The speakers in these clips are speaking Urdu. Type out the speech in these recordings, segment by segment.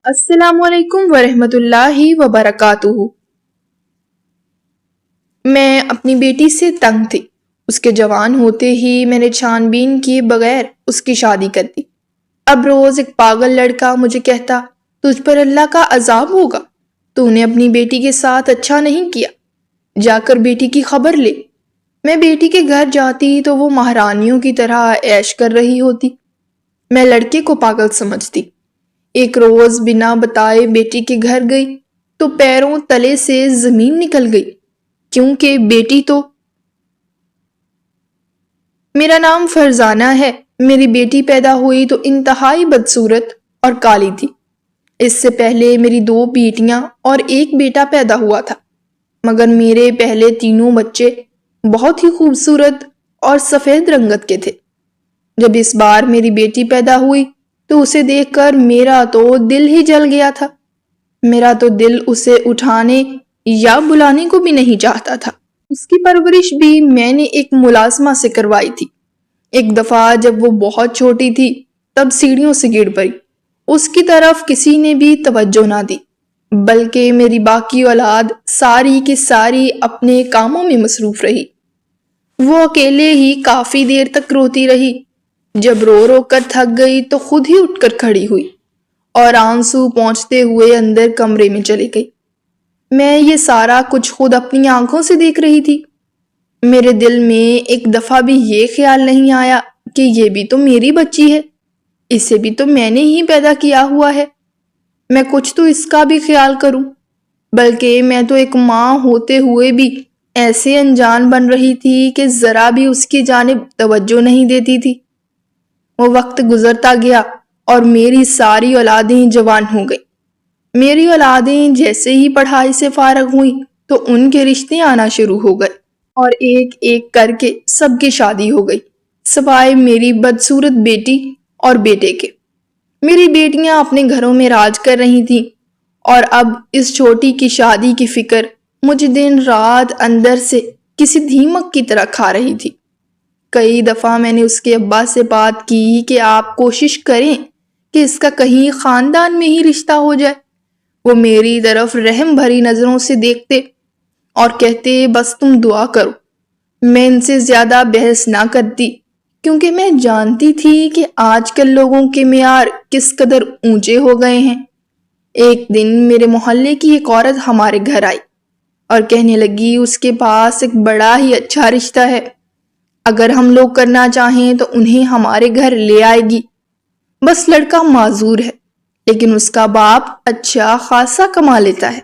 السلام علیکم ورحمۃ اللہ وبرکاتہ۔ میں اپنی بیٹی سے تنگ تھی۔ اس کے جوان ہوتے ہی میں نے چھان بین کیے بغیر اس کی شادی کر دی۔ اب روز ایک پاگل لڑکا مجھے کہتا تجھ پر اللہ کا عذاب ہوگا، تو نے اپنی بیٹی کے ساتھ اچھا نہیں کیا، جا کر بیٹی کی خبر لے۔ میں بیٹی کے گھر جاتی تو وہ مہارانیوں کی طرح عیش کر رہی ہوتی۔ میں لڑکے کو پاگل سمجھتی۔ ایک روز بنا بتائے بیٹی کے گھر گئی تو پیروں تلے سے زمین نکل گئی، کیونکہ بیٹی تو میرا نام فرزانہ ہے۔ میری بیٹی پیدا ہوئی تو انتہائی بدصورت اور کالی تھی۔ اس سے پہلے میری 2 بیٹیاں اور 1 بیٹا پیدا ہوا تھا، مگر میرے پہلے تینوں بچے بہت ہی خوبصورت اور سفید رنگت کے تھے۔ جب اس بار میری بیٹی پیدا ہوئی تو اسے دیکھ کر میرا تو دل ہی جل گیا تھا۔ میرا تو دل اسے اٹھانے یا بلانے کو بھی نہیں چاہتا تھا۔ اس کی پرورش بھی میں نے ایک ملازمہ سے کروائی تھی۔ ایک دفعہ جب وہ بہت چھوٹی تھی تب سیڑھیوں سے گر پڑی۔ اس کی طرف کسی نے بھی توجہ نہ دی، بلکہ میری باقی اولاد ساری کی ساری اپنے کاموں میں مصروف رہی۔ وہ اکیلے ہی کافی دیر تک روتی رہی۔ جب رو رو کر تھک گئی تو خود ہی اٹھ کر کھڑی ہوئی اور آنسو پہنچتے ہوئے اندر کمرے میں چلی گئی۔ میں یہ سارا کچھ خود اپنی آنکھوں سے دیکھ رہی تھی۔ میرے دل میں ایک دفعہ بھی یہ خیال نہیں آیا کہ یہ بھی تو میری بچی ہے، اسے بھی تو میں نے ہی پیدا کیا ہوا ہے، میں کچھ تو اس کا بھی خیال کروں۔ بلکہ میں تو ایک ماں ہوتے ہوئے بھی ایسے انجان بن رہی تھی کہ ذرا بھی اس کی جانب توجہ نہیں دیتی تھی۔ وہ وقت گزرتا گیا اور میری ساری اولادیں جوان ہو گئیں۔ میری اولادیں جیسے ہی پڑھائی سے فارغ ہوئیں تو ان کے رشتے آنا شروع ہو گئے اور ایک ایک کر کے سب کی شادی ہو گئی، سوائے میری بدصورت بیٹی اور بیٹے کے۔ میری بیٹیاں اپنے گھروں میں راج کر رہی تھیں اور اب اس چھوٹی کی شادی کی فکر مجھے دن رات اندر سے کسی دھیمک کی طرح کھا رہی تھی۔ کئی دفعہ میں نے اس کے ابا سے بات کی کہ آپ کوشش کریں کہ اس کا کہیں خاندان میں ہی رشتہ ہو جائے۔ وہ میری طرف رحم بھری نظروں سے دیکھتے اور کہتے بس تم دعا کرو۔ میں ان سے زیادہ بحث نہ کرتی، کیونکہ میں جانتی تھی کہ آج کل لوگوں کے معیار کس قدر اونچے ہو گئے ہیں۔ ایک دن میرے محلے کی ایک عورت ہمارے گھر آئی اور کہنے لگی اس کے پاس ایک بڑا ہی اچھا رشتہ ہے، اگر ہم لوگ کرنا چاہیں تو انہیں ہمارے گھر لے آئے گی۔ بس لڑکا معذور ہے، لیکن اس کا باپ اچھا خاصا کما لیتا ہے۔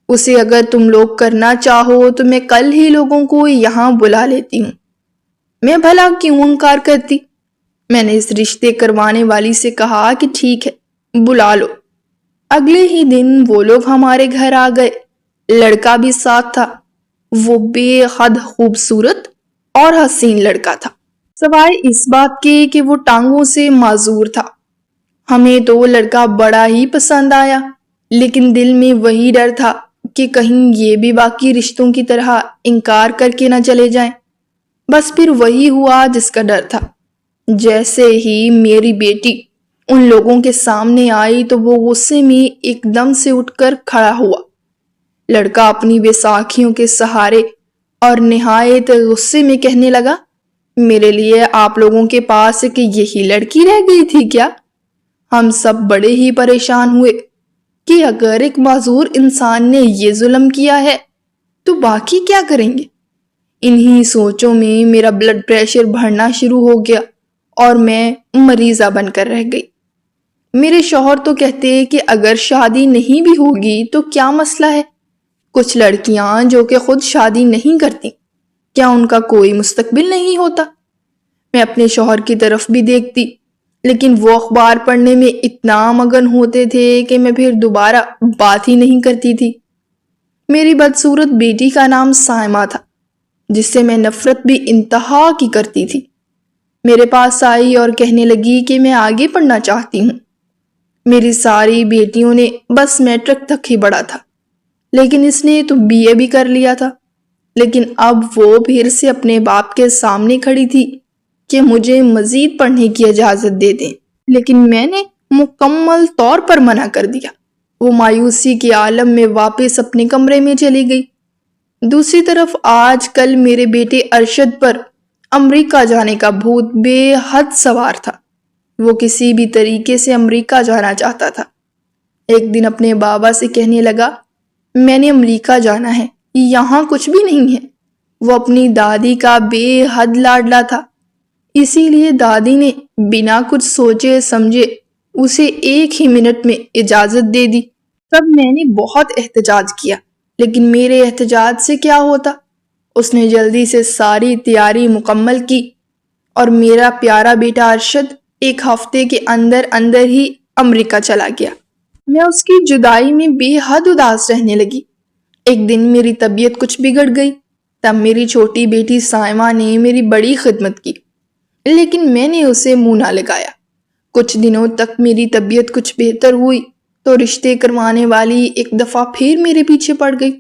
اسے اگر تم لوگ کرنا چاہو تو میں کل ہی لوگوں کو یہاں بلا لیتی ہوں۔ میں بھلا کیوں انکار کرتی؟ میں نے اس رشتے کروانے والی سے کہا کہ ٹھیک ہے، بلا لو۔ اگلے ہی دن وہ لوگ ہمارے گھر آ گئے۔ لڑکا بھی ساتھ تھا۔ وہ بے حد خوبصورت اور حسین لڑکا تھا، سوائے اس بات کے کہ وہ ٹانگوں سے معذور تھا۔ ہمیں تو وہ لڑکا بڑا ہی پسند آیا، لیکن دل میں وہی ڈر تھا کہ کہیں یہ بھی باقی رشتوں کی طرح انکار کر کے نہ چلے جائیں۔ بس پھر وہی ہوا جس کا ڈر تھا۔ جیسے ہی میری بیٹی ان لوگوں کے سامنے آئی تو وہ غصے میں ایک دم سے اٹھ کر کھڑا ہوا۔ لڑکا اپنی بیساکھیوں کے سہارے اور نہایت غصے میں کہنے لگا، میرے لیے آپ لوگوں کے پاس کہ یہی لڑکی رہ گئی تھی کیا؟ ہم سب بڑے ہی پریشان ہوئے کہ اگر ایک معذور انسان نے یہ ظلم کیا ہے تو باقی کیا کریں گے؟ انہی سوچوں میں میرا بلڈ پریشر بڑھنا شروع ہو گیا اور میں مریضہ بن کر رہ گئی۔ میرے شوہر تو کہتے کہ اگر شادی نہیں بھی ہوگی تو کیا مسئلہ ہے؟ کچھ لڑکیاں جو کہ خود شادی نہیں کرتی، کیا ان کا کوئی مستقبل نہیں ہوتا؟ میں اپنے شوہر کی طرف بھی دیکھتی، لیکن وہ اخبار پڑھنے میں اتنا مگن ہوتے تھے کہ میں پھر دوبارہ بات ہی نہیں کرتی تھی۔ میری بدصورت بیٹی کا نام سائمہ تھا، جس سے میں نفرت بھی انتہا کی کرتی تھی۔ میرے پاس آئی اور کہنے لگی کہ میں آگے پڑھنا چاہتی ہوں۔ میری ساری بیٹیوں نے بس میٹرک تک ہی پڑھا تھا، لیکن اس نے تو بی اے بھی کر لیا تھا۔ لیکن اب وہ پھر سے اپنے باپ کے سامنے کھڑی تھی کہ مجھے مزید پڑھنے کی اجازت دے دیں، لیکن میں نے مکمل طور پر منع کر دیا۔ وہ مایوسی کے عالم میں واپس اپنے کمرے میں چلی گئی۔ دوسری طرف آج کل میرے بیٹے ارشد پر امریکہ جانے کا بھوت بے حد سوار تھا۔ وہ کسی بھی طریقے سے امریکہ جانا چاہتا تھا۔ ایک دن اپنے بابا سے کہنے لگا، میں نے امریکہ جانا ہے، یہاں کچھ بھی نہیں ہے۔ وہ اپنی دادی کا بے حد لاڈلا تھا، اسی لیے دادی نے بنا کچھ سوچے سمجھے اسے 1 ہی منٹ میں اجازت دے دی۔ تب میں نے بہت احتجاج کیا، لیکن میرے احتجاج سے کیا ہوتا؟ اس نے جلدی سے ساری تیاری مکمل کی اور میرا پیارا بیٹا ارشد 1 ہفتے کے اندر اندر ہی امریکہ چلا گیا۔ میں اس کی جدائی میں بے حد اداس رہنے لگی۔ ایک دن میری طبیعت کچھ بگڑ گئی، تب میری چھوٹی بیٹی سائمہ نے میری بڑی خدمت کی، لیکن میں نے اسے منہ نہ لگایا۔ کچھ دنوں تک میری طبیعت کچھ بہتر ہوئی تو رشتے کروانے والی ایک دفعہ پھر میرے پیچھے پڑ گئی،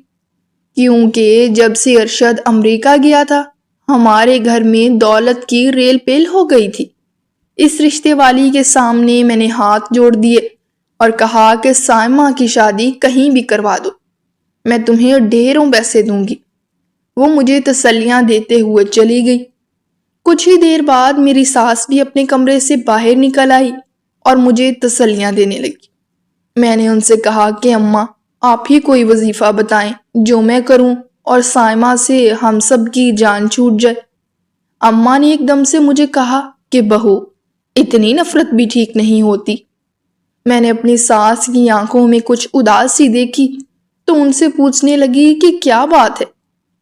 کیونکہ جب سے ارشد امریکہ گیا تھا ہمارے گھر میں دولت کی ریل پیل ہو گئی تھی۔ اس رشتے والی کے سامنے میں نے ہاتھ جوڑ دیے اور کہا کہ سائمہ کی شادی کہیں بھی کروا دو، میں تمہیں ڈھیروں پیسے دوں گی۔ وہ مجھے تسلیاں دیتے ہوئے چلی گئی۔ کچھ ہی دیر بعد میری ساس بھی اپنے کمرے سے باہر نکل آئی اور مجھے تسلیاں دینے لگی۔ میں نے ان سے کہا کہ اماں آپ ہی کوئی وظیفہ بتائیں جو میں کروں اور سائمہ سے ہم سب کی جان چھوٹ جائے۔ اماں نے ایک دم سے مجھے کہا کہ بہو اتنی نفرت بھی ٹھیک نہیں ہوتی۔ میں نے اپنی ساس کی آنکھوں میں کچھ اداسی دیکھی تو ان سے پوچھنے لگی کہ کیا بات ہے،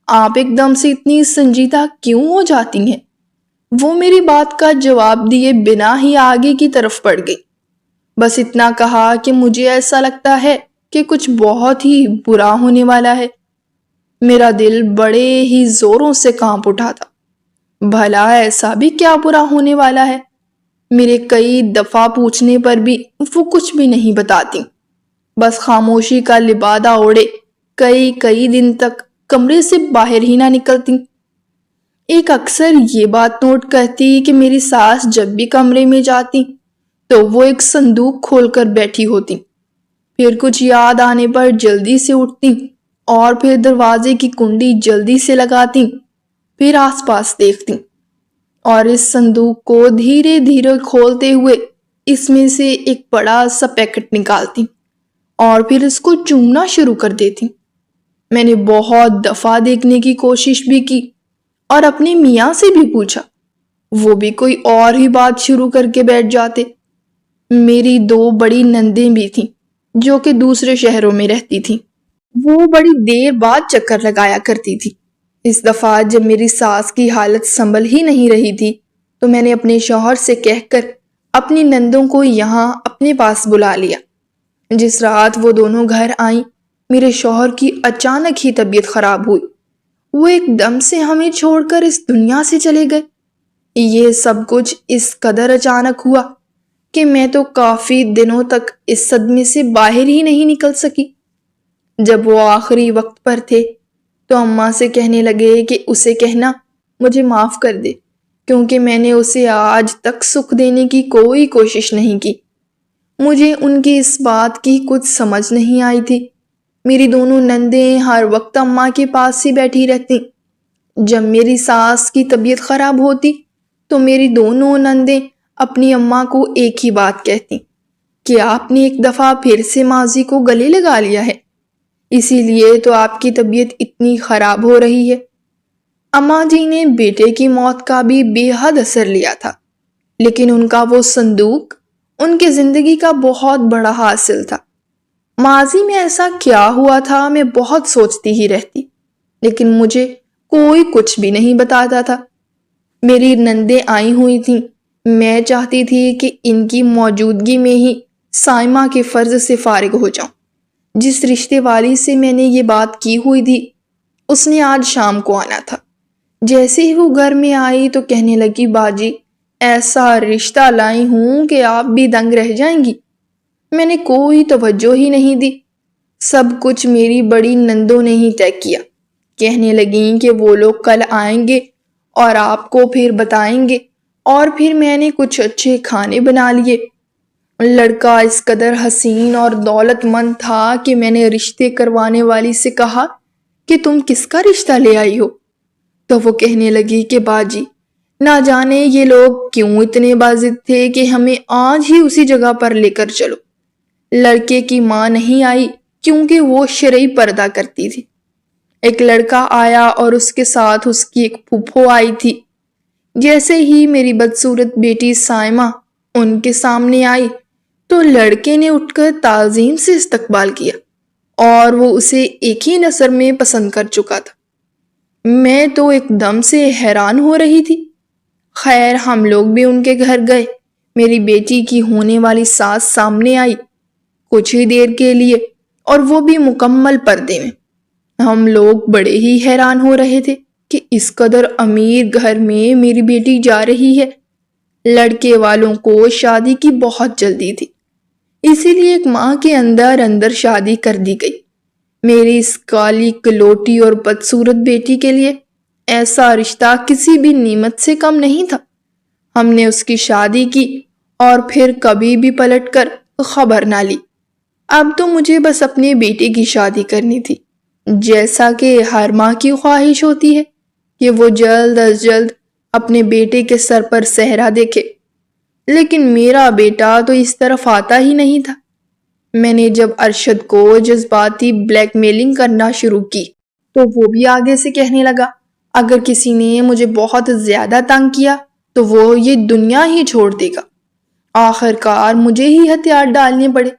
آپ ایک دم سے اتنی سنجیدہ کیوں ہو جاتی ہیں؟ وہ میری بات کا جواب دیے بنا ہی آگے کی طرف بڑھ گئی۔ بس اتنا کہا کہ مجھے ایسا لگتا ہے کہ کچھ بہت ہی برا ہونے والا ہے۔ میرا دل بڑے ہی زوروں سے کانپ اٹھا تھا۔ بھلا ایسا بھی کیا برا ہونے والا ہے؟ میرے کئی دفعہ پوچھنے پر بھی وہ کچھ بھی نہیں بتاتی، بس خاموشی کا لبادہ اوڑھے کئی دن تک کمرے سے باہر ہی نہ نکلتی۔ ایک اکثر یہ بات نوٹ کرتی کہ میری ساس جب بھی کمرے میں جاتی تو وہ ایک صندوق کھول کر بیٹھی ہوتی، پھر کچھ یاد آنے پر جلدی سے اٹھتی اور پھر دروازے کی کنڈی جلدی سے لگاتی، پھر آس پاس دیکھتی اور اس صندوق کو دھیرے دھیرے کھولتے ہوئے اس میں سے ایک بڑا سا پیکٹ نکالتی اور پھر اس کو چومنا شروع کر دیتی۔ میں نے بہت دفعہ دیکھنے کی کوشش بھی کی اور اپنے میاں سے بھی پوچھا، وہ بھی کوئی اور ہی بات شروع کر کے بیٹھ جاتے۔ میری 2 بڑی نندیں بھی تھیں جو کہ دوسرے شہروں میں رہتی تھیں، وہ بڑی دیر بعد چکر لگایا کرتی تھی۔ اس دفعہ جب میری ساس کی حالت سنبھل ہی نہیں رہی تھی تو میں نے اپنے شوہر سے کہہ کر اپنی نندوں کو یہاں اپنے پاس بلا لیا۔ جس رات وہ دونوں گھر آئیں میرے شوہر کی اچانک ہی طبیعت خراب ہوئی، وہ ایک دم سے ہمیں چھوڑ کر اس دنیا سے چلے گئے۔ یہ سب کچھ اس قدر اچانک ہوا کہ میں تو کافی دنوں تک اس صدمے سے باہر ہی نہیں نکل سکی۔ جب وہ آخری وقت پر تھے تو اماں سے کہنے لگے کہ اسے کہنا مجھے معاف کر دے، کیونکہ میں نے اسے آج تک سکھ دینے کی کوئی کوشش نہیں کی۔ مجھے ان کی اس بات کی کچھ سمجھ نہیں آئی تھی۔ میری دونوں نندیں ہر وقت اماں کے پاس ہی بیٹھی رہتی۔ جب میری ساس کی طبیعت خراب ہوتی تو میری دونوں نندیں اپنی اماں کو ایک ہی بات کہتی کہ آپ نے ایک دفعہ پھر سے ماضی کو گلے لگا لیا ہے، اسی لیے تو آپ کی طبیعت اتنی خراب ہو رہی ہے۔ اماں جی نے بیٹے کی موت کا بھی بے حد اثر لیا تھا، لیکن ان کا وہ صندوق ان کی زندگی کا بہت بڑا حاصل تھا۔ ماضی میں ایسا کیا ہوا تھا میں بہت سوچتی ہی رہتی، لیکن مجھے کوئی کچھ بھی نہیں بتاتا تھا۔ میری نندیں آئی ہوئی تھیں، میں چاہتی تھی کہ ان کی موجودگی میں ہی سائمہ کے فرض سے فارغ ہو جاؤں۔ جس رشتے والی سے میں نے یہ بات کی ہوئی تھی اس نے آج شام کو آنا تھا۔ جیسے ہی وہ گھر میں آئی تو کہنے لگی، باجی ایسا رشتہ لائی ہوں کہ آپ بھی دنگ رہ جائیں گی۔ میں نے کوئی توجہ ہی نہیں دی، سب کچھ میری بڑی نندوں نے ہی طے کیا۔ کہنے لگیں کہ وہ لوگ کل آئیں گے اور آپ کو پھر بتائیں گے، اور پھر میں نے کچھ اچھے کھانے بنا لیے۔ لڑکا اس قدر حسین اور دولت مند تھا کہ میں نے رشتے کروانے والی سے کہا کہ تم کس کا رشتہ لے آئی ہو؟ تو وہ کہنے لگی کہ باجی، نہ جانے یہ لوگ کیوں اتنے باضد تھے کہ ہمیں آج ہی اسی جگہ پر لے کر چلو۔ لڑکے کی ماں نہیں آئی کیونکہ وہ شرعی پردہ کرتی تھی۔ ایک لڑکا آیا اور اس کے ساتھ اس کی ایک پھوپھو آئی تھی۔ جیسے ہی میری بدصورت بیٹی سائمہ ان کے سامنے آئی تو لڑکے نے اٹھ کر تعظیم سے استقبال کیا اور وہ اسے ایک ہی نظر میں پسند کر چکا تھا۔ میں تو ایک دم سے حیران ہو رہی تھی۔ خیر، ہم لوگ بھی ان کے گھر گئے۔ میری بیٹی کی ہونے والی ساس سامنے آئی کچھ ہی دیر کے لیے، اور وہ بھی مکمل پردے میں۔ ہم لوگ بڑے ہی حیران ہو رہے تھے کہ اس قدر امیر گھر میں میری بیٹی جا رہی ہے۔ لڑکے والوں کو شادی کی بہت جلدی تھی، اسی لیے ایک ماہ کے اندر اندر شادی کر دی گئی۔ میری اس کالی کلوٹی اور بدصورت بیٹی کے لیے ایسا رشتہ کسی بھی نعمت سے کم نہیں تھا۔ ہم نے اس کی شادی کی اور پھر کبھی بھی پلٹ کر خبر نہ لی۔ اب تو مجھے بس اپنے بیٹے کی شادی کرنی تھی، جیسا کہ ہر ماں کی خواہش ہوتی ہے کہ وہ جلد از جلد اپنے بیٹے کے سر پر صحرا دیکھے۔ لیکن میرا بیٹا تو اس طرف آتا ہی نہیں تھا۔ میں نے جب ارشد کو جذباتی بلیک میلنگ کرنا شروع کی تو وہ بھی آگے سے کہنے لگا اگر کسی نے مجھے بہت زیادہ تنگ کیا تو وہ یہ دنیا ہی چھوڑ دے گا۔ آخر کار مجھے ہی ہتھیار ڈالنے پڑے۔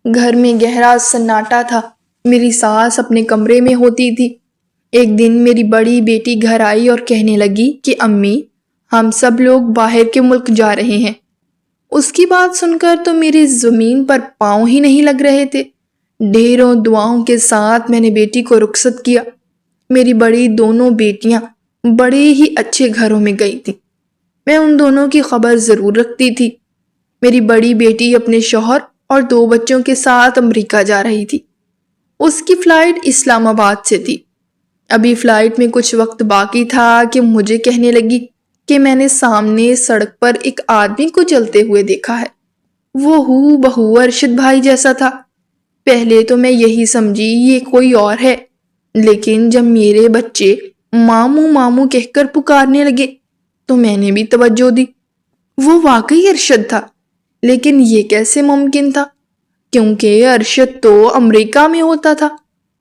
گھر میں گہرا سناٹا تھا۔ میری ساس اپنے کمرے میں ہوتی تھی۔ ایک دن میری بڑی بیٹی گھر آئی اور کہنے لگی کہ امی، ہم سب لوگ باہر کے ملک جا رہے ہیں۔ اس کی بات سن کر تو میری زمین پر پاؤں ہی نہیں لگ رہے تھے۔ ڈھیروں دعاؤں کے ساتھ میں نے بیٹی کو رخصت کیا۔ میری بڑی دونوں بیٹیاں بڑے ہی اچھے گھروں میں گئی تھیں۔ میں ان دونوں کی خبر ضرور رکھتی تھی۔ میری بڑی بیٹی اپنے شوہر اور 2 بچوں کے ساتھ امریکہ جا رہی تھی۔ اس کی فلائٹ اسلام آباد سے تھی۔ ابھی فلائٹ میں کچھ وقت باقی تھا کہ مجھے کہنے لگی کہ میں نے سامنے سڑک پر ایک آدمی کو چلتے ہوئے دیکھا ہے۔ وہ ہو بہو ارشد بھائی جیسا تھا۔ پہلے تو میں یہی سمجھی یہ کوئی اور ہے، لیکن جب میرے بچے ماموں ماموں کہہ کر پکارنے لگے تو میں نے بھی توجہ دی۔ وہ واقعی ارشد تھا، لیکن یہ کیسے ممکن تھا؟ کیونکہ ارشد تو امریکہ میں ہوتا تھا۔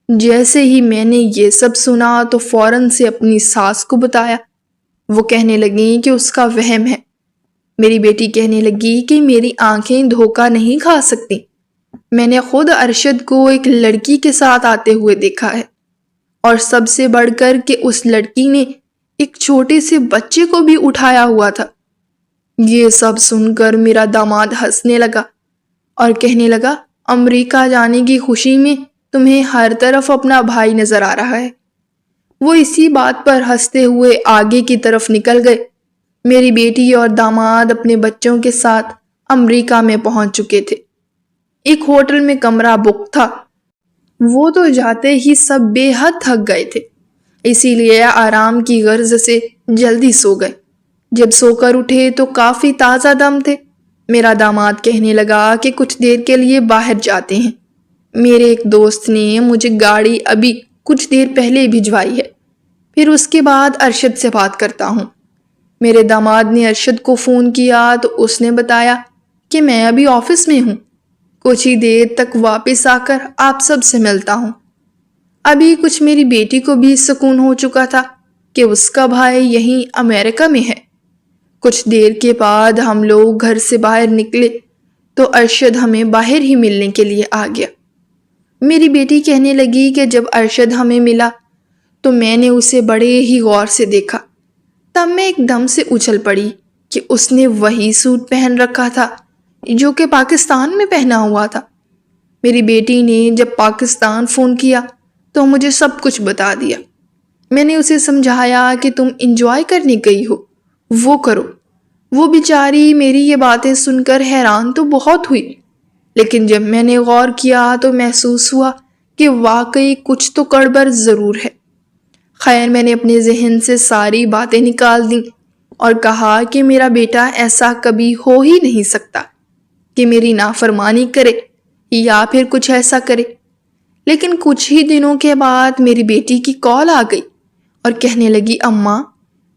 جیسے ہی میں نے یہ سب سنا تو فوراً سے اپنی ساس کو بتایا۔ وہ کہنے لگیں کہ اس کا وہم ہے۔ میری بیٹی کہنے لگی کہ میری آنکھیں دھوکہ نہیں کھا سکتی، میں نے خود ارشد کو ایک لڑکی کے ساتھ آتے ہوئے دیکھا ہے، اور سب سے بڑھ کر کہ اس لڑکی نے ایک چھوٹے سے بچے کو بھی اٹھایا ہوا تھا۔ یہ سب سن کر میرا داماد ہنسنے لگا اور کہنے لگا امریکہ جانے کی خوشی میں تمہیں ہر طرف اپنا بھائی نظر آ رہا ہے۔ وہ اسی بات پر ہنستے ہوئے آگے کی طرف نکل گئے۔ میری بیٹی اور داماد اپنے بچوں کے ساتھ امریکہ میں پہنچ چکے تھے۔ ایک ہوٹل میں کمرہ بک تھا۔ وہ تو جاتے ہی سب بے حد تھک گئے تھے، اسی لیے آرام کی غرض سے جلدی سو گئے۔ جب سو کر اٹھے تو کافی تازہ دم تھے۔ میرا داماد کہنے لگا کہ کچھ دیر کے لیے باہر جاتے ہیں۔ میرے ایک دوست نے مجھے گاڑی ابھی کچھ دیر پہلے بھجوائی ہے، پھر اس کے بعد ارشد سے بات کرتا ہوں۔ میرے داماد نے ارشد کو فون کیا تو اس نے بتایا کہ میں ابھی آفس میں ہوں، کچھ ہی دیر تک واپس آ کر آپ سب سے ملتا ہوں۔ ابھی کچھ میری بیٹی کو بھی سکون ہو چکا تھا کہ اس کا بھائی یہیں امریکہ میں ہے۔ کچھ دیر کے بعد ہم لوگ گھر سے باہر نکلے تو ارشد ہمیں باہر ہی ملنے کے لیے آ گیا۔ میری بیٹی کہنے لگی کہ جب ارشد ہمیں ملا تو میں نے اسے بڑے ہی غور سے دیکھا۔ تب میں ایک دم سے اچھل پڑی کہ اس نے وہی سوٹ پہن رکھا تھا جو کہ پاکستان میں پہنا ہوا تھا۔ میری بیٹی نے جب پاکستان فون کیا تو مجھے سب کچھ بتا دیا۔ میں نے اسے سمجھایا کہ تم انجوائے کرنے گئی ہو، وہ کرو۔ وہ بیچاری میری یہ باتیں سن کر حیران تو بہت ہوئی، لیکن جب میں نے غور کیا تو محسوس ہوا کہ واقعی کچھ تو گڑبڑ ضرور ہے۔ خیر، میں نے اپنے ذہن سے ساری باتیں نکال دیں اور کہا کہ میرا بیٹا ایسا کبھی ہو ہی نہیں سکتا۔ کہ میری نافرمانی کرے یا پھر کچھ ایسا کرے۔ لیکن کچھ ہی دنوں کے بعد میری بیٹی کی کال آ گئی اور کہنے لگی، اماں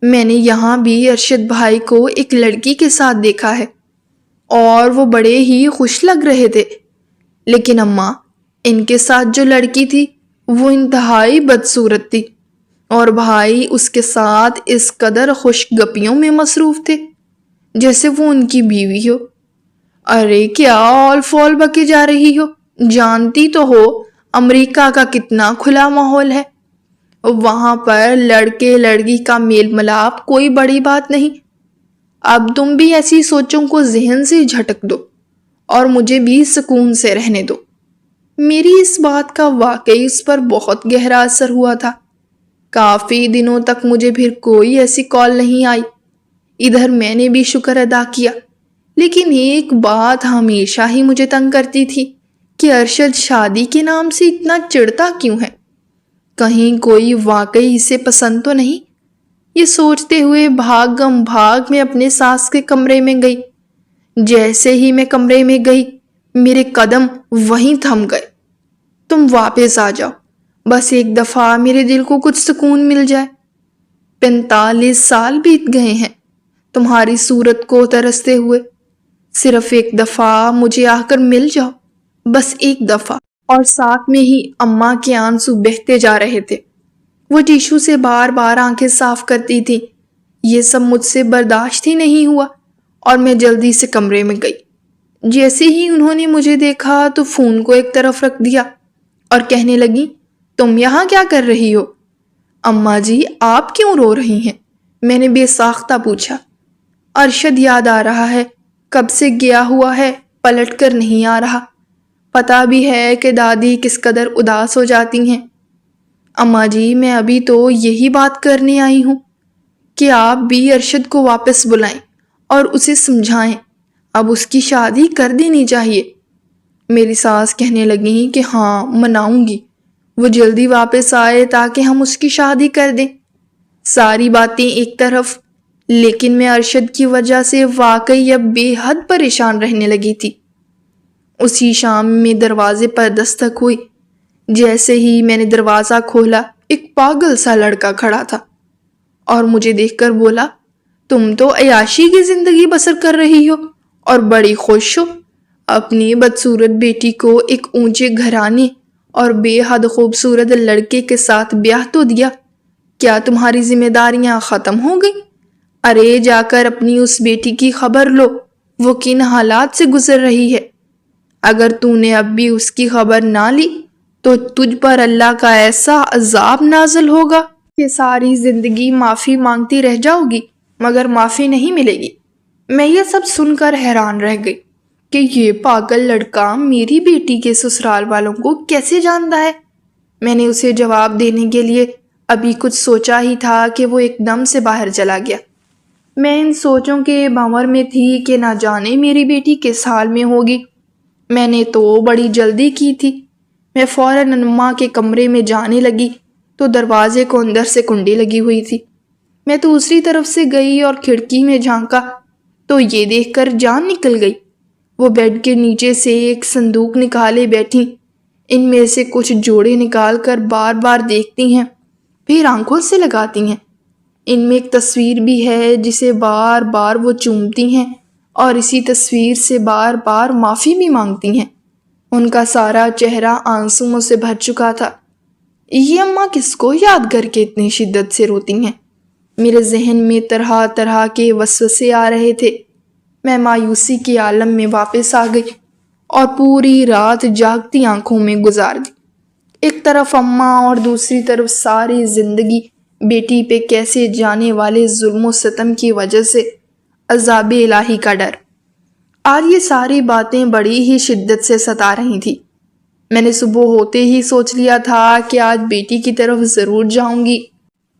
میں نے یہاں بھی ارشد بھائی کو ایک لڑکی کے ساتھ دیکھا ہے اور وہ بڑے ہی خوش لگ رہے تھے، لیکن اماں ان کے ساتھ جو لڑکی تھی وہ انتہائی بدصورت تھی اور بھائی اس کے ساتھ اس قدر خوش گپیوں میں مصروف تھے جیسے وہ ان کی بیوی ہو۔ ارے کیا آل فول بکے جا رہی ہو، جانتی تو ہو امریکہ کا کتنا کھلا ماحول ہے، وہاں پر لڑکے لڑکی کا میل ملاپ کوئی بڑی بات نہیں۔ اب تم بھی ایسی سوچوں کو ذہن سے جھٹک دو اور مجھے بھی سکون سے رہنے دو۔ میری اس بات کا واقعی اس پر بہت گہرا اثر ہوا تھا۔ کافی دنوں تک مجھے پھر کوئی ایسی کال نہیں آئی۔ ادھر میں نے بھی شکر ادا کیا، لیکن ایک بات ہمیشہ ہی مجھے تنگ کرتی تھی کہ ارشد شادی کے نام سے اتنا چڑھتا کیوں ہے؟ کہیں کوئی واقعی اسے پسند تو نہیں؟ یہ سوچتے ہوئے بھاگم بھاگ میں اپنے ساس کے کمرے میں گئی۔ جیسے ہی میں کمرے میں گئی میرے قدم وہیں تھم گئے۔ تم واپس آ جاؤ، بس ایک دفعہ میرے دل کو کچھ سکون مل جائے۔ 45 سال بیت گئے ہیں تمہاری صورت کو ترستے ہوئے، صرف ایک دفعہ مجھے آ کر مل جاؤ، بس ایک دفعہ۔ اور ساتھ میں ہی اماں کے آنسو بہتے جا رہے تھے۔ وہ ٹیشو سے بار بار آنکھیں صاف کرتی تھی۔ یہ سب مجھ سے برداشت ہی نہیں ہوا اور میں جلدی سے کمرے میں گئی۔ جیسے ہی انہوں نے مجھے دیکھا تو فون کو ایک طرف رکھ دیا اور کہنے لگی، تم یہاں کیا کر رہی ہو؟ اماں جی آپ کیوں رو رہی ہیں؟ میں نے بے ساختہ پوچھا۔ ارشد یاد آ رہا ہے، کب سے گیا ہوا ہے، پلٹ کر نہیں آ رہا۔ پتہ بھی ہے کہ دادی کس قدر اداس ہو جاتی ہیں۔ اماں جی میں ابھی تو یہی بات کرنے آئی ہوں کہ آپ بھی ارشد کو واپس بلائیں اور اسے سمجھائیں، اب اس کی شادی کر دینی چاہیے۔ میری ساس کہنے لگیں کہ ہاں مناؤں گی، وہ جلدی واپس آئے تاکہ ہم اس کی شادی کر دیں۔ ساری باتیں ایک طرف، لیکن میں ارشد کی وجہ سے واقعی اب بے حد پریشان رہنے لگی تھی۔ اسی شام میں دروازے پر دستک ہوئی۔ جیسے ہی میں نے دروازہ کھولا ایک پاگل سا لڑکا کھڑا تھا اور مجھے دیکھ کر بولا، تم تو عیاشی کی زندگی بسر کر رہی ہو اور بڑی خوش ہو، اپنی بدصورت بیٹی کو ایک اونچے گھرانے اور بے حد خوبصورت لڑکے کے ساتھ بیاہ تو دیا، کیا تمہاری ذمہ داریاں ختم ہو گئی؟ ارے جا کر اپنی اس بیٹی کی خبر لو، وہ کن حالات سے گزر رہی ہے۔ اگر تو نے اب بھی اس کی خبر نہ لی تو تجھ پر اللہ کا ایسا عذاب نازل ہوگا کہ ساری زندگی معافی مانگتی رہ جاؤ گی مگر معافی نہیں ملے گی۔ میں یہ سب سن کر حیران رہ گئی کہ یہ پاگل لڑکا میری بیٹی کے سسرال والوں کو کیسے جانتا ہے۔ میں نے اسے جواب دینے کے لیے ابھی کچھ سوچا ہی تھا کہ وہ ایک دم سے باہر چلا گیا۔ میں ان سوچوں کے بھنور میں تھی کہ نہ جانے میری بیٹی کس حال میں ہوگی۔ میں نے تو بڑی جلدی کی تھی۔ میں فوراً اماں کے کمرے میں جانے لگی تو دروازے کو اندر سے کنڈی لگی ہوئی تھی۔ میں دوسری طرف سے گئی اور کھڑکی میں جھانکا تو یہ دیکھ کر جان نکل گئی۔ وہ بیڈ کے نیچے سے ایک صندوق نکالے بیٹھی، ان میں سے کچھ جوڑے نکال کر بار بار دیکھتی ہیں، پھر آنکھوں سے لگاتی ہیں۔ ان میں ایک تصویر بھی ہے جسے بار بار وہ چومتی ہیں اور اسی تصویر سے بار بار معافی بھی مانگتی ہیں۔ ان کا سارا چہرہ آنسوؤں سے بھر چکا تھا۔ یہ اماں کس کو یاد کر کے اتنی شدت سے روتی ہیں؟ میرے ذہن میں طرح طرح کے وسوسے آ رہے تھے۔ میں مایوسی کے عالم میں واپس آ گئی اور پوری رات جاگتی آنکھوں میں گزار دی۔ ایک طرف اماں اور دوسری طرف ساری زندگی بیٹی پہ کیسے جانے والے ظلم و ستم کی وجہ سے عذاب الہی کا ڈر۔ آج یہ ساری باتیں بڑی ہی شدت سے ستا رہی تھی۔ میں نے صبح ہوتے ہی سوچ لیا تھا کہ آج بیٹی کی طرف ضرور جاؤں گی۔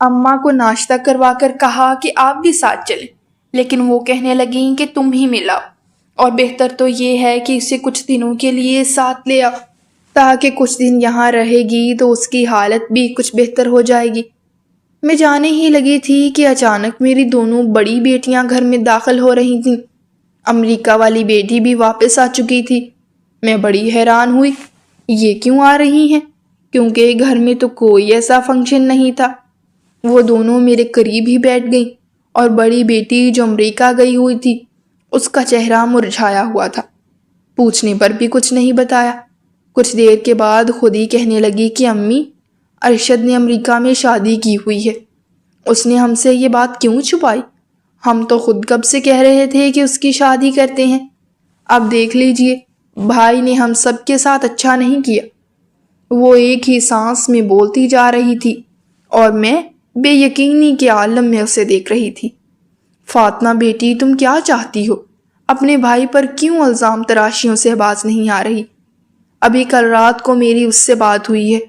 اماں کو ناشتہ کروا کر کہا کہ آپ بھی ساتھ چلیں، لیکن وہ کہنے لگیں کہ تم ہی ملاؤ اور بہتر تو یہ ہے کہ اسے کچھ دنوں کے لیے ساتھ لے آؤ، تاکہ کچھ دن یہاں رہے گی تو اس کی حالت بھی کچھ بہتر ہو جائے گی۔ میں جانے ہی لگی تھی کہ اچانک میری دونوں بڑی بیٹیاں گھر میں داخل ہو رہی تھیں۔ امریکہ والی بیٹی بھی واپس آ چکی تھی۔ میں بڑی حیران ہوئی، یہ کیوں آ رہی ہیں؟ کیونکہ گھر میں تو کوئی ایسا فنکشن نہیں تھا۔ وہ دونوں میرے قریب ہی بیٹھ گئیں اور بڑی بیٹی جو امریکہ گئی ہوئی تھی اس کا چہرہ مرجھایا ہوا تھا۔ پوچھنے پر بھی کچھ نہیں بتایا۔ کچھ دیر کے بعد خود ہی کہنے لگی کہ امی، ارشد نے امریکہ میں شادی کی ہوئی ہے۔ اس نے ہم سے یہ بات کیوں چھپائی؟ ہم تو خود کب سے کہہ رہے تھے کہ اس کی شادی کرتے ہیں۔ اب دیکھ لیجئے، بھائی نے ہم سب کے ساتھ اچھا نہیں کیا۔ وہ ایک ہی سانس میں بولتی جا رہی تھی اور میں بے یقینی کے عالم میں اسے دیکھ رہی تھی۔ فاطمہ بیٹی، تم کیا چاہتی ہو؟ اپنے بھائی پر کیوں الزام تراشیوں سے باز نہیں آ رہی؟ ابھی کل رات کو میری اس سے بات ہوئی ہے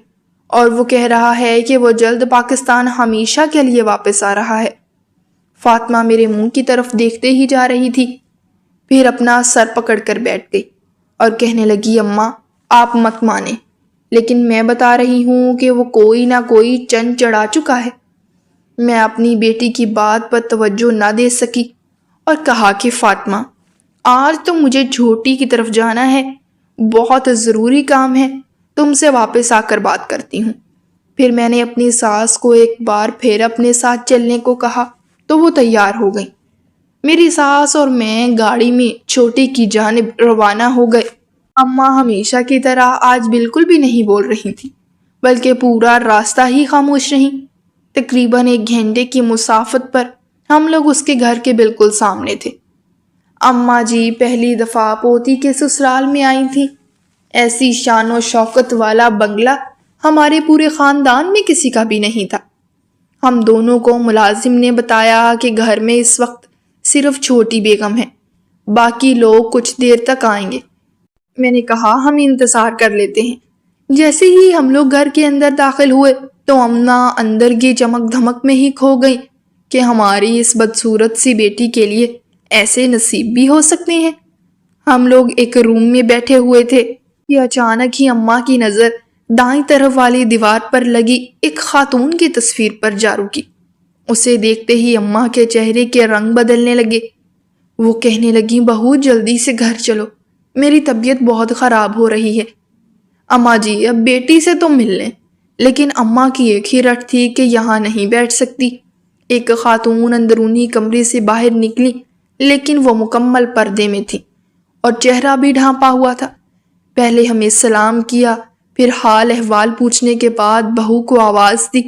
اور وہ کہہ رہا ہے کہ وہ جلد پاکستان ہمیشہ کے لیے واپس آ رہا ہے۔ فاطمہ میرے منہ کی طرف دیکھتے ہی جا رہی تھی، پھر اپنا سر پکڑ کر بیٹھ گئی اور کہنے لگی، اماں آپ مت مانیں، لیکن میں بتا رہی ہوں کہ وہ کوئی نہ کوئی چند چڑھا چکا ہے۔ میں اپنی بیٹی کی بات پر توجہ نہ دے سکی اور کہا کہ فاطمہ، آج تو مجھے جھوٹی کی طرف جانا ہے، بہت ضروری کام ہے، تم سے واپس آ کر بات کرتی ہوں۔ پھر میں نے اپنی ساس کو ایک بار پھر اپنے ساتھ چلنے کو کہا تو وہ تیار ہو گئی۔ میری ساس اور میں گاڑی میں چھوٹی کی جانب روانہ ہو گئے۔ اماں ہمیشہ کی طرح آج بالکل بھی نہیں بول رہی تھی، بلکہ پورا راستہ ہی خاموش رہیں۔ تقریباً 1 گھنٹے کی مسافت پر ہم لوگ اس کے گھر کے بالکل سامنے تھے۔ اماں جی پہلی دفعہ پوتی کے سسرال میں آئی تھی۔ ایسی شان و شوکت والا بنگلہ ہمارے پورے خاندان میں کسی کا بھی نہیں تھا۔ ہم دونوں کو ملازم نے بتایا کہ گھر میں اس وقت صرف چھوٹی بیگم ہے، باقی لوگ کچھ دیر تک آئیں گے۔ میں نے کہا ہم انتظار کر لیتے ہیں۔ جیسے ہی ہم لوگ گھر کے اندر داخل ہوئے تو امنا اندر کی چمک دھمک میں ہی کھو گئی کہ ہماری اس بدصورت سی بیٹی کے لیے ایسے نصیب بھی ہو سکتے ہیں۔ ہم لوگ ایک روم میں بیٹھے ہوئے تھے کہ اچانک ہی اماں کی نظر دائیں طرف والی دیوار پر لگی ایک خاتون کی تصویر پر جا رکی۔ اسے دیکھتے ہی اماں کے چہرے کے رنگ بدلنے لگے۔ وہ کہنے لگیں، بہو جلدی سے گھر چلو، میری طبیعت بہت خراب ہو رہی ہے۔ اماں جی اب بیٹی سے تو مل لیں، لیکن اماں کی ایک ہی رٹ تھی کہ یہاں نہیں بیٹھ سکتی۔ ایک خاتون اندرونی کمرے سے باہر نکلی، لیکن وہ مکمل پردے میں تھی اور چہرہ بھی ڈھانپا ہوا تھا۔ پہلے ہمیں سلام کیا، پھر حال احوال پوچھنے کے بعد بہو کو آواز دی۔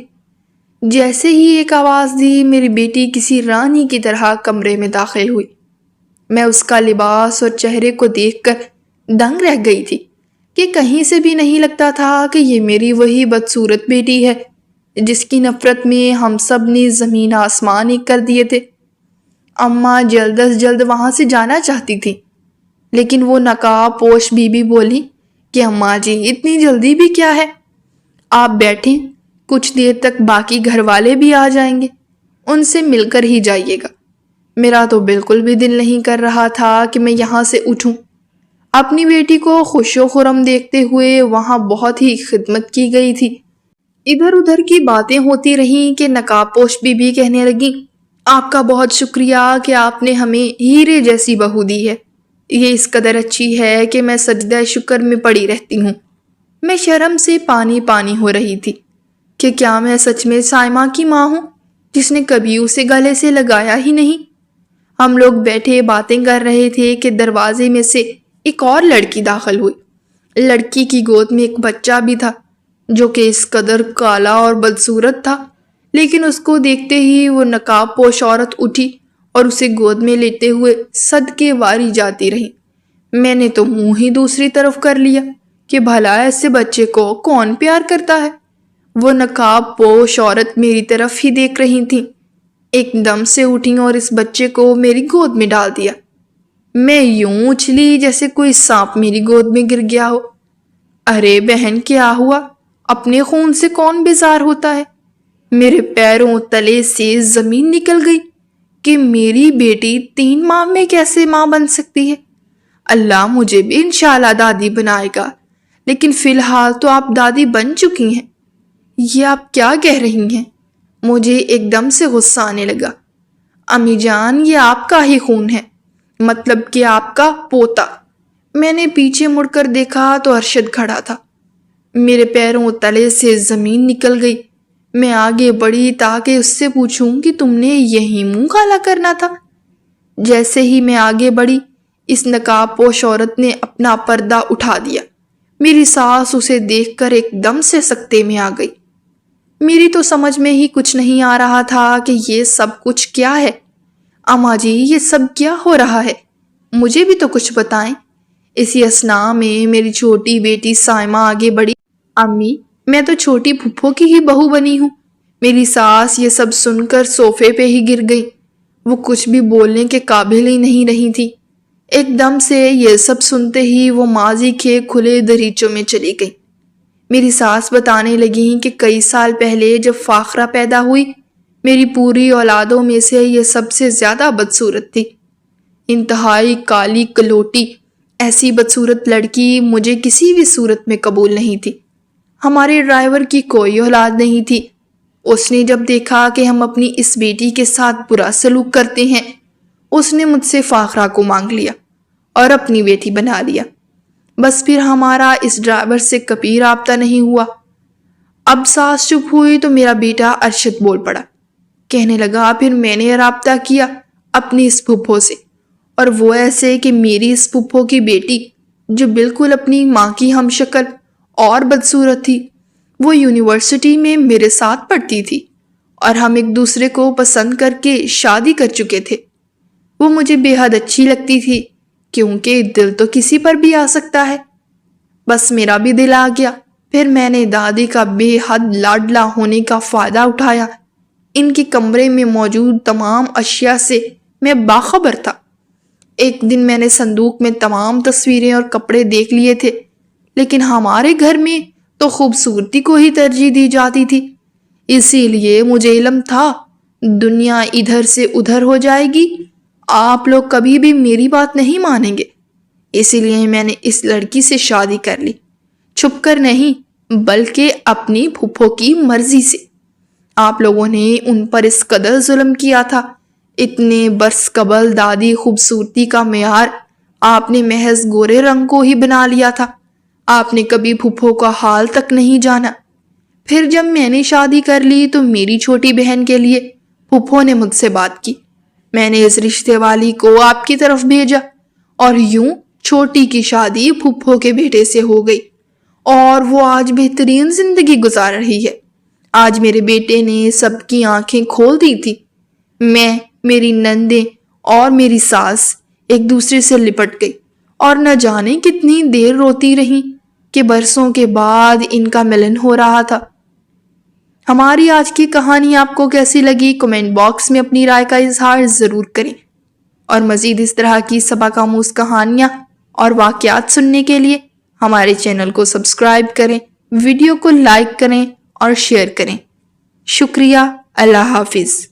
جیسے ہی ایک آواز دی، میری بیٹی کسی رانی کی طرح کمرے میں داخل ہوئی۔ میں اس کا لباس اور چہرے کو دیکھ کر دنگ رہ گئی تھی کہ کہیں سے بھی نہیں لگتا تھا کہ یہ میری وہی بدصورت بیٹی ہے جس کی نفرت میں ہم سب نے زمین آسمان ایک کر دیے تھے۔ اماں جلد از جلد وہاں سے جانا چاہتی تھی، لیکن وہ نقاب پوش بی بی بولی کہ اماں جی اتنی جلدی بھی کیا ہے، آپ بیٹھیں، کچھ دیر تک باقی گھر والے بھی آ جائیں گے، ان سے مل کر ہی جائیے گا۔ میرا تو بالکل بھی دل نہیں کر رہا تھا کہ میں یہاں سے اٹھوں۔ اپنی بیٹی کو خوش و خرم دیکھتے ہوئے وہاں بہت ہی خدمت کی گئی تھی۔ ادھر ادھر کی باتیں ہوتی رہیں کہ نقاب پوش بی بی کہنے لگی، آپ کا بہت شکریہ کہ آپ نے ہمیں ہیرے جیسی بہو دی ہے، یہ اس قدر اچھی ہے کہ میں سجدہ شکر میں پڑی رہتی ہوں۔ میں شرم سے پانی پانی ہو رہی تھی کہ کیا میں سچ میں سائمہ کی ماں ہوں جس نے کبھی اسے گلے سے لگایا ہی نہیں۔ ہم لوگ بیٹھے باتیں کر رہے تھے کہ دروازے میں سے ایک اور لڑکی داخل ہوئی۔ لڑکی کی گود میں ایک بچہ بھی تھا جو کہ اس قدر کالا اور بدصورت تھا، لیکن اس کو دیکھتے ہی وہ نقاب پوش عورت اٹھی اور اسے گود میں لیتے ہوئے صدقے واری جاتی رہی۔ میں نے تو منہ ہی دوسری طرف کر لیا کہ بھلا ایسے بچے کو کون پیار کرتا ہے۔ وہ نقاب پوش عورت میری طرف ہی دیکھ رہی تھی، ایک دم سے اٹھی اور اس بچے کو میری گود میں ڈال دیا۔ میں یوں اچھلی جیسے کوئی سانپ میری گود میں گر گیا ہو۔ ارے بہن کیا ہوا؟ اپنے خون سے کون بیزار ہوتا ہے؟ میرے پیروں تلے سے زمین نکل گئی کہ میری بیٹی 3 ماہ میں کیسے ماں بن سکتی ہے۔ اللہ مجھے بھی انشاءاللہ دادی بنائے گا، لیکن فی الحال تو آپ دادی بن چکی ہیں۔ یہ آپ کیا کہہ رہی ہیں؟ مجھے ایک دم سے غصہ آنے لگا۔ امی جان یہ آپ کا ہی خون ہے، مطلب کہ آپ کا پوتا۔ میں نے پیچھے مڑ کر دیکھا تو ارشد کھڑا تھا۔ میرے پیروں تلے سے زمین نکل گئی۔ میں آگے بڑھی تاکہ اس سے پوچھوں کہ تم نے یہی منہ کالا کرنا تھا۔ جیسے ہی میں آگے بڑھی، اس نقاب پوش عورت نے اپنا پردہ اٹھا دیا۔ میری ساس اسے دیکھ کر ایک دم سے سکتے میں آ گئی۔ میری تو سمجھ میں ہی کچھ نہیں آ رہا تھا کہ یہ سب کچھ کیا ہے۔ اماں جی، یہ سب کیا ہو رہا ہے؟ مجھے بھی تو کچھ بتائیں۔ اسی اثناء میں میری چھوٹی بیٹی سائمہ آگے بڑھی۔ امی، میں تو چھوٹی پھپھو کی ہی بہو بنی ہوں۔ میری ساس یہ سب سن کر صوفے پہ ہی گر گئی۔ وہ کچھ بھی بولنے کے قابل ہی نہیں رہی تھی۔ ایک دم سے یہ سب سنتے ہی وہ ماضی کے کھلے دریچوں میں چلی گئی۔ میری ساس بتانے لگیں کہ کئی سال پہلے جب فاخرہ پیدا ہوئی، میری پوری اولادوں میں سے یہ سب سے زیادہ بدصورت تھی۔ انتہائی کالی کلوٹی، ایسی بدصورت لڑکی مجھے کسی بھی صورت میں قبول نہیں تھی۔ ہمارے ڈرائیور کی کوئی اولاد نہیں تھی۔ اس نے جب دیکھا کہ ہم اپنی اس بیٹی کے ساتھ برا سلوک کرتے ہیں، اس نے مجھ سے فاخرہ کو مانگ لیا اور اپنی بیٹی بنا لیا۔ بس پھر ہمارا اس ڈرائیور سے کبھی رابطہ نہیں ہوا۔ اب ساس چپ ہوئی تو میرا بیٹا ارشد بول پڑا۔ کہنے لگا، پھر میں نے رابطہ کیا اپنی اس پھپھو سے، اور وہ ایسے کہ میری اس پھپھو کی بیٹی، جو بالکل اپنی ماں کی ہم شکل اور بدصورت تھی، وہ یونیورسٹی میں میرے ساتھ پڑھتی تھی اور ہم ایک دوسرے کو پسند کر کے شادی کر چکے تھے۔ وہ مجھے بے حد اچھی لگتی تھی، کیونکہ دل تو کسی پر بھی آ سکتا ہے۔ بس میرا بھی دل آ گیا۔ پھر میں نے دادی کا بے حد لاڈلا ہونے کا فائدہ اٹھایا۔ ان کے کمرے میں موجود تمام اشیاء سے میں باخبر تھا۔ ایک دن میں نے صندوق میں تمام تصویریں اور کپڑے دیکھ لیے تھے، لیکن ہمارے گھر میں تو خوبصورتی کو ہی ترجیح دی جاتی تھی۔ اسی لیے مجھے علم تھا دنیا ادھر سے ادھر ہو جائے گی، آپ لوگ کبھی بھی میری بات نہیں مانیں گے۔ اسی لیے میں نے اس لڑکی سے شادی کر لی، چھپ کر نہیں بلکہ اپنی پھپھو کی مرضی سے۔ آپ لوگوں نے ان پر اس قدر ظلم کیا تھا۔ اتنے برس قبل دادی خوبصورتی کا معیار آپ نے محض گورے رنگ کو ہی بنا لیا تھا۔ آپ نے کبھی پھپھو کا حال تک نہیں جانا۔ پھر جب میں نے شادی کر لی تو میری چھوٹی بہن کے لیے پھپھو نے مجھ سے بات کی۔ میں نے اس رشتے والی کو آپ کی طرف بھیجا، اور یوں چھوٹی کی شادی پھپھو کے بیٹے سے ہو گئی، اور وہ آج بہترین زندگی گزار رہی ہے۔ آج میرے بیٹے نے سب کی آنکھیں کھول دی تھی۔ میں، میری نندیں اور میری ساس ایک دوسرے سے لپٹ گئی، اور نہ جانے کتنی دیر روتی رہیں کہ برسوں کے بعد ان کا ملن ہو رہا تھا۔ ہماری آج کی کہانی آپ کو کیسی لگی؟ کمنٹ باکس میں اپنی رائے کا اظہار ضرور کریں، اور مزید اس طرح کی سبق آموز کہانیاں اور واقعات سننے کے لیے ہمارے چینل کو سبسکرائب کریں، ویڈیو کو لائک کریں اور شیئر کریں۔ شکریہ۔ اللہ حافظ۔